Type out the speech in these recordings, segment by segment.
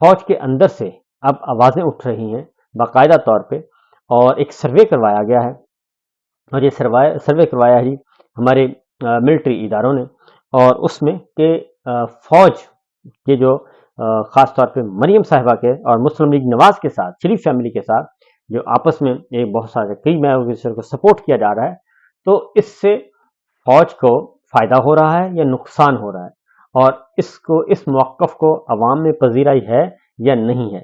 فوج کے اندر سے اب آوازیں اٹھ رہی ہیں باقاعدہ طور پہ، اور ایک سروے کروایا گیا ہے، اور یہ سروے کروایا ہے جی ہمارے ملٹری اداروں نے، اور اس میں کہ فوج کے جو خاص طور پہ مریم صاحبہ کے اور مسلم لیگ نواز کے ساتھ، شریف فیملی کے ساتھ جو آپس میں ایک بہت سارے کئی میگزین کو سپورٹ کیا جا رہا ہے، تو اس سے فوج کو فائدہ ہو رہا ہے یا نقصان ہو رہا ہے، اور اس موقف کو عوام میں پذیرائی ہے یا نہیں ہے۔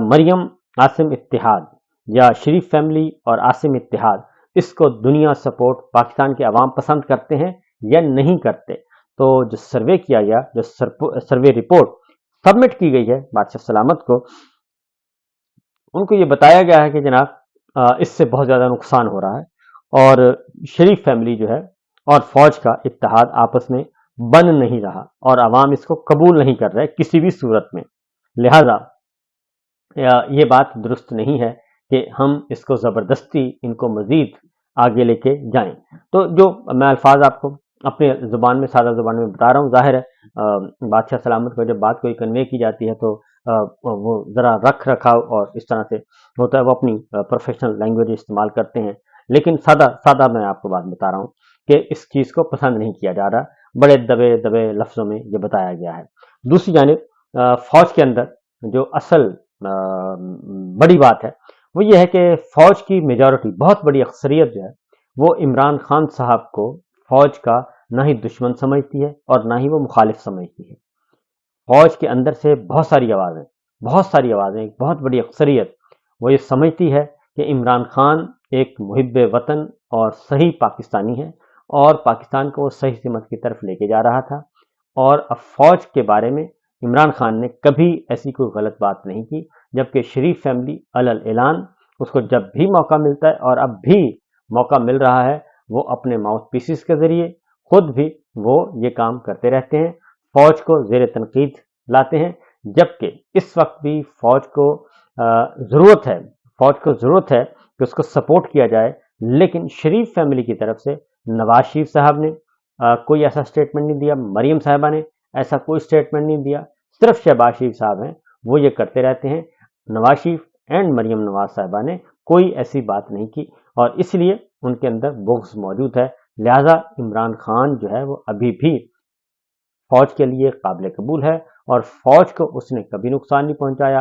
مریم عاصم اتحاد یا شریف فیملی اور عاصم اتحاد، اس کو دنیا سپورٹ پاکستان کے عوام پسند کرتے ہیں یا نہیں کرتے؟ تو جو سروے کیا گیا، جو سروے رپورٹ سبمٹ کی گئی ہے بادشاہ سلامت کو، ان کو یہ بتایا گیا ہے کہ جناب اس سے بہت زیادہ نقصان ہو رہا ہے، اور شریف فیملی جو ہے اور فوج کا اتحاد آپس میں بن نہیں رہا، اور عوام اس کو قبول نہیں کر رہے کسی بھی صورت میں۔ لہذا یہ بات درست نہیں ہے کہ ہم اس کو زبردستی ان کو مزید آگے لے کے جائیں۔ تو جو میں الفاظ آپ کو اپنے زبان میں، سادہ زبان میں بتا رہا ہوں، ظاہر ہے بادشاہ سلامت کو جب بات کوئی کنوے کی جاتی ہے تو وہ ذرا رکھ رکھاؤ اور اس طرح سے ہوتا ہے، وہ اپنی پروفیشنل لینگویج استعمال کرتے ہیں، لیکن سادہ میں آپ کو بات بتا رہا ہوں کہ اس چیز کو پسند نہیں کیا جا رہا، بڑے دبے لفظوں میں یہ بتایا گیا ہے۔ دوسری جانب فوج کے اندر جو اصل بڑی بات ہے وہ یہ ہے کہ فوج کی میجورٹی، بہت بڑی اکثریت جو ہے، وہ عمران خان صاحب کو فوج کا نہ ہی دشمن سمجھتی ہے اور نہ ہی وہ مخالف سمجھتی ہے۔ فوج کے اندر سے بہت ساری آوازیں، ایک بہت بڑی اکثریت وہ یہ سمجھتی ہے کہ عمران خان ایک محب وطن اور صحیح پاکستانی ہے، اور پاکستان کو وہ صحیح سمت کی طرف لے کے جا رہا تھا، اور اب فوج کے بارے میں عمران خان نے کبھی ایسی کوئی غلط بات نہیں کی، جبکہ شریف فیملی اعلان اس کو جب بھی موقع ملتا ہے، اور اب بھی موقع مل رہا ہے، وہ اپنے ماؤتھ پیسز کے ذریعے خود بھی وہ یہ کام کرتے رہتے ہیں، فوج کو زیر تنقید لاتے ہیں، جبکہ اس وقت بھی فوج کو ضرورت ہے کہ اس کو سپورٹ کیا جائے، لیکن شریف فیملی کی طرف سے نواز شریف صاحب نے کوئی ایسا سٹیٹمنٹ نہیں دیا، مریم صاحبہ نے ایسا کوئی سٹیٹمنٹ نہیں دیا، صرف شہباز شریف صاحب ہیں وہ یہ کرتے رہتے ہیں۔ نواز شریف اینڈ مریم نواز صاحبہ نے کوئی ایسی بات نہیں کی، اور اس لیے ان کے اندر بغض موجود ہے، لہذا عمران خان جو ہے وہ ابھی بھی فوج کے لیے قابل قبول ہے، اور فوج کو اس نے کبھی نقصان نہیں پہنچایا۔